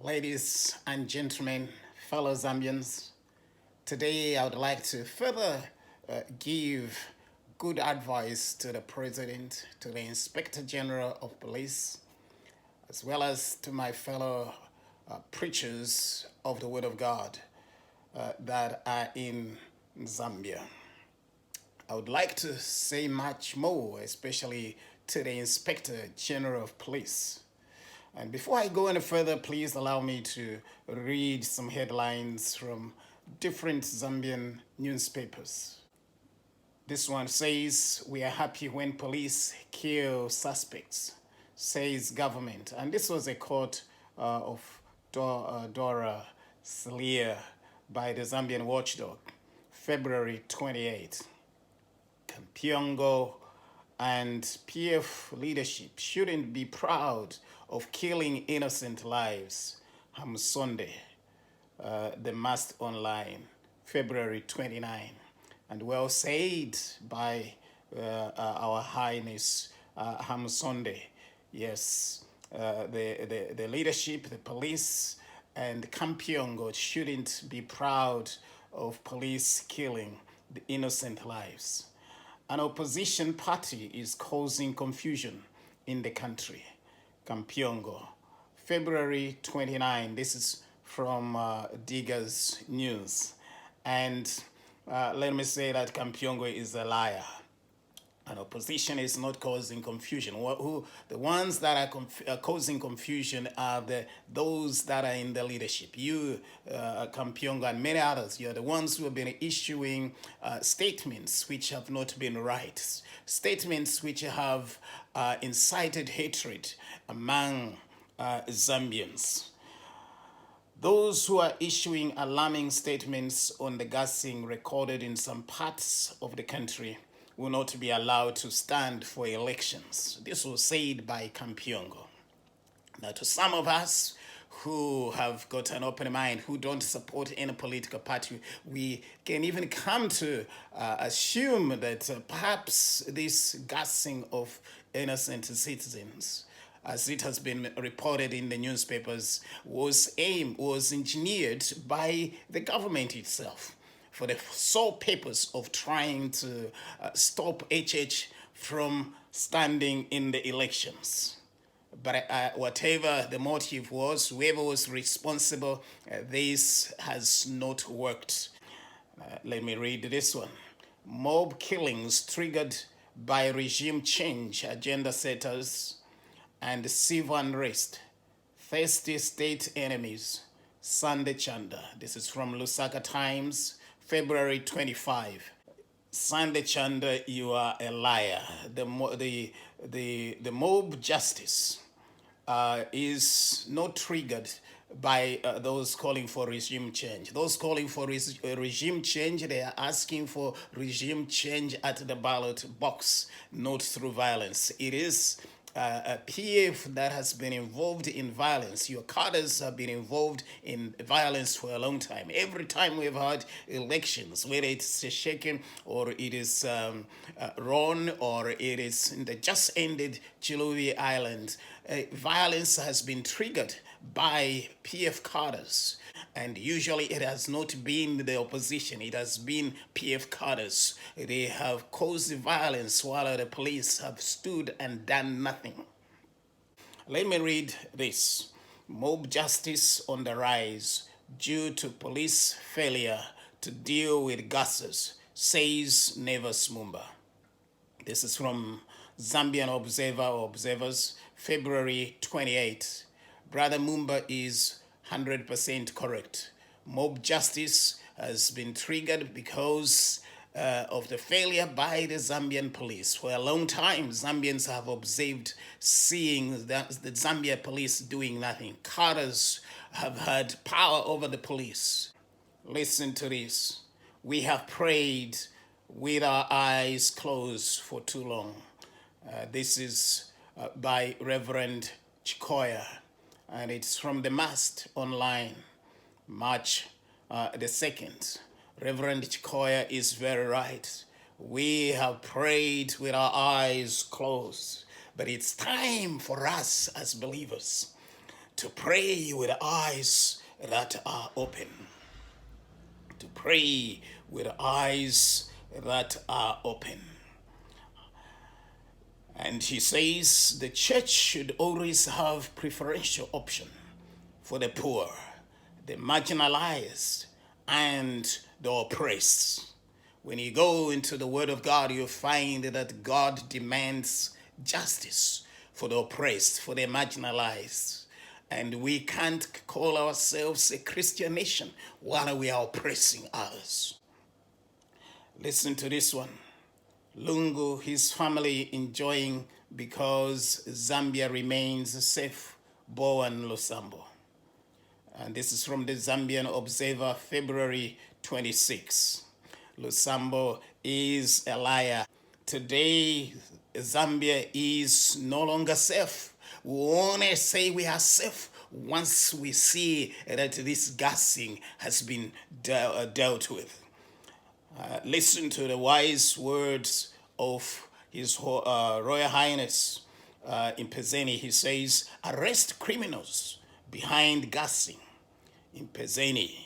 Ladies and gentlemen, fellow Zambians, today I would like to further give good advice to the President, to the Inspector General of Police, as well as to my fellow preachers of the Word of God that are in Zambia. I would like to say much more, especially to the Inspector General of Police. And before I go any further, please allow me to read some headlines from different Zambian newspapers. This one says, "We are happy when police kill suspects," says government. And this was a quote of Dora Slia by the Zambian watchdog, February 28. Kampiongo and PF leadership shouldn't be proud of killing innocent lives. Hamsonde, the Mast Online, February 29. And well said by our Highness Hamsonde. Yes, the leadership, the police, and Kampiongo shouldn't be proud of police killing the innocent lives. An opposition party is causing confusion in the country. Kampiongo, February 29. This is from Diggers News. And let me say that Kampiongo is a liar. An opposition is not causing confusion. The ones that are causing confusion are those that are in the leadership. You, Kampiongo, and many others, you're the ones who have been issuing statements which have not been right. Statements which have incited hatred among Zambians. Those who are issuing alarming statements on the gassing recorded in some parts of the country will not be allowed to stand for elections. This was said by Kampiongo. Now, to some of us who have got an open mind, who don't support any political party, we can even come to assume that perhaps this gassing of innocent citizens, as it has been reported in the newspapers, was engineered by the government itself for the sole purpose of trying to stop HH from standing in the elections. But whatever the motive was, whoever was responsible, this has not worked. Let me read this one. Mob killings triggered by regime change, agenda setters, and civil unrest. Thirsty state enemies. Sunday Chanda. This is from Lusaka Times, February 25. Sunday Chanda, you are a liar. The mob justice is not triggered by those calling for regime change. Those calling for regime change, they are asking for regime change at the ballot box, not through violence. It is a PF that has been involved in violence. Your cadres have been involved in violence for a long time. Every time we've had elections, whether it's shaken or it is Ron or it is in the just ended Chilovi Island, violence has been triggered by PF cadres. And usually it has not been the opposition, it has been PF cadres. They have caused violence while the police have stood and done nothing. Let me read this. Mob justice on the rise due to police failure to deal with gases, says Nevis Mumba. This is from Zambian Observer or Observers, February 28. Brother Mumba is 100% correct. Mob justice has been triggered because of the failure by the Zambian police. For a long time, Zambians have observed seeing the Zambia police doing nothing. Cadres have had power over the police. Listen to this. We have prayed with our eyes closed for too long. This is by Reverend Chikoya, and it's from the Mast Online, March the 2nd. Reverend Chikoya is very right. We have prayed with our eyes closed, but it's time for us as believers to pray with eyes that are open. To pray with eyes that are open. And he says the church should always have preferential option for the poor, the marginalized, and the oppressed. When you go into the Word of God, you find that God demands justice for the oppressed, for the marginalized. And we can't call ourselves a Christian nation while we are oppressing others. Listen to this one. Lungu, his family enjoying because Zambia remains safe. Bowen Lusambo. And this is from the Zambian Observer, February 26. Lusambo is a liar. Today, Zambia is no longer safe. We only say we are safe once we see that this gassing has been dealt with. Listen to the wise words of His Royal Highness in Pezeni. He says, arrest criminals behind gassing in Pezeni.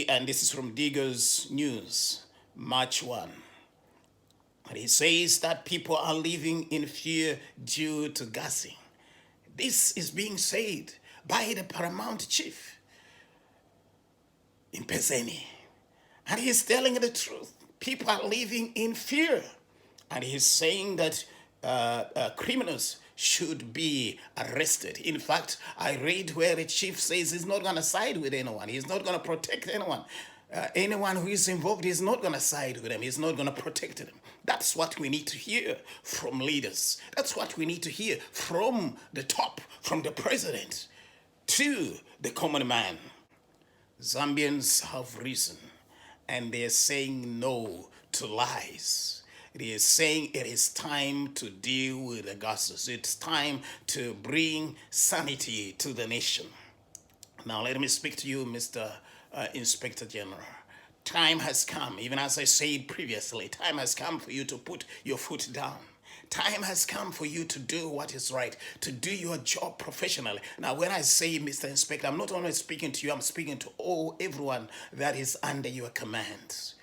And this is from Diggers News, March 1. And he says that people are living in fear due to gassing. This is being said by the paramount chief in Pezeni. And he's telling the truth. People are living in fear. And he's saying that criminals should be arrested. In fact, I read where the chief says he's not going to side with anyone. He's not going to protect anyone. Anyone who is involved, he's not going to side with them. He's not going to protect them. That's what we need to hear from leaders. That's what we need to hear from the top, from the president to the common man. Zambians have risen and they're saying no to lies. They are saying it is time to deal with the gases. It's time to bring sanity to the nation. Now let me speak to you, Mr. Inspector General. Time has come, even as I said previously, time has come for you to put your foot down. Time has come for you to do what is right, to do your job professionally. Now, when I say, Mr. Inspector, I'm not only speaking to you, I'm speaking to everyone that is under your command.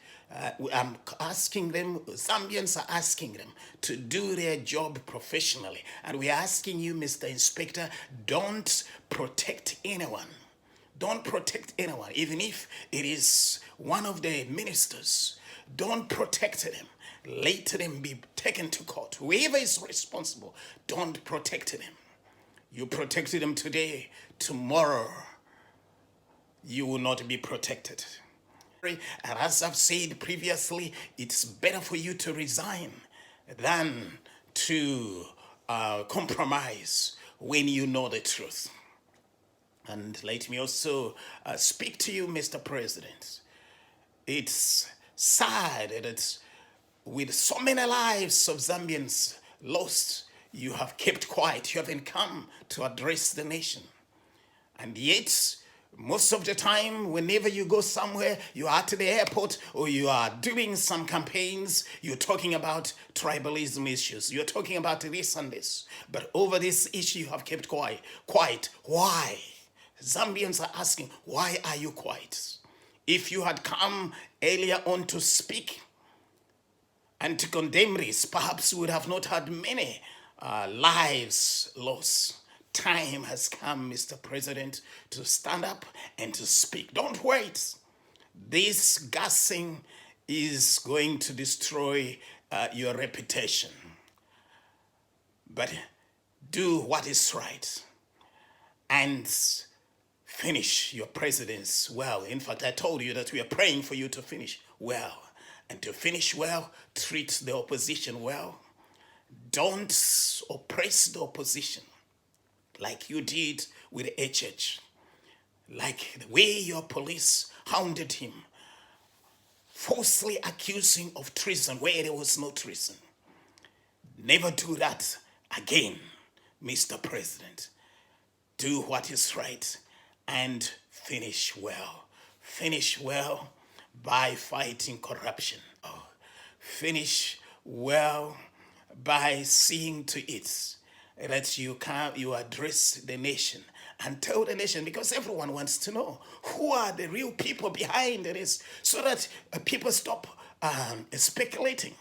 I'm asking them, Zambians are asking them to do their job professionally. And we're asking you, Mr. Inspector, don't protect anyone. Don't protect anyone, even if it is one of the ministers. Don't protect them. Let them be taken to court. Whoever is responsible, don't protect them. You protected them today, tomorrow you will not be protected. And as I've said previously, it's better for you to resign than to compromise when you know the truth. And let me also speak to you, Mr. President. It's sad that with so many lives of Zambians lost, you have kept quiet. You haven't come to address the nation. And yet, most of the time, whenever you go somewhere, you are at the airport or you are doing some campaigns, you're talking about tribalism issues. You're talking about this and this. But over this issue, you have kept quiet. Quiet. Why? Zambians are asking, why are you quiet? If you had come earlier on to speak and to condemn this, perhaps we would have not had many lives lost. Time has come, Mr. President, to stand up and to speak. Don't wait. This gassing is going to destroy your reputation. But do what is right and finish your presidency well. In fact, I told you that we are praying for you to finish well. And to finish well, treat the opposition well. Don't oppress the opposition like you did with HH. Like the way your police hounded him, falsely accusing of treason where there was no treason. Never do that again, Mr. President. Do what is right and finish well. Finish well by fighting corruption. Finish well by seeing to it that you address the nation and tell the nation, because everyone wants to know who are the real people behind this, so that people stop speculating.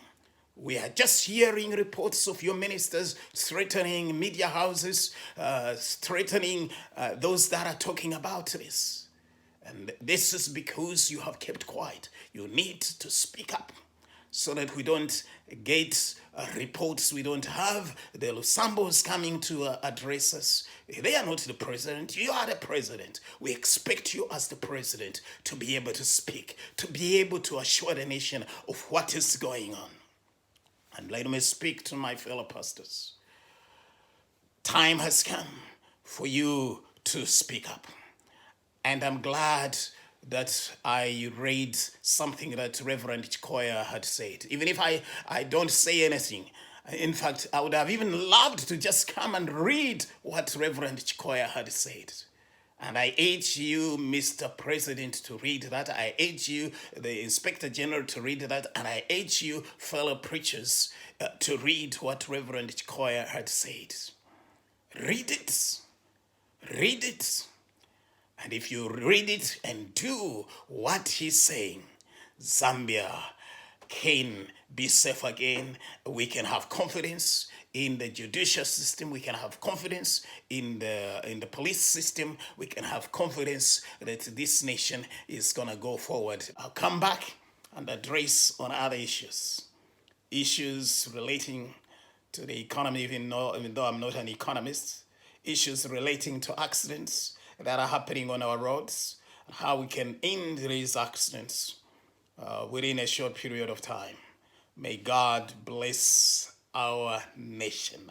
We are just hearing reports of your ministers threatening media houses, threatening those that are talking about this. And this is because you have kept quiet. You need to speak up so that we don't get reports. We don't have the Lusambos coming to address us. They are not the president. You are the president. We expect you as the president to be able to speak, to be able to assure the nation of what is going on. And let me speak to my fellow pastors. Time has come for you to speak up. And I'm glad that I read something that Reverend Chikoya had said. Even if I don't say anything, in fact, I would have even loved to just come and read what Reverend Chikoya had said. And I urge you, Mr. President, to read that. I urge you, the Inspector General, to read that. And I urge you, fellow preachers, to read what Reverend Chikoya had said. Read it. Read it. And if you read it and do what he's saying, Zambia can be safe again. We can have confidence in the judicial system. We can have confidence in the police system. We can have confidence that this nation is going to go forward. I'll come back and address on other issues relating to the economy, even though I'm not an economist, issues relating to accidents that are happening on our roads, how we can end these accidents within a short period of time. May God bless our nation.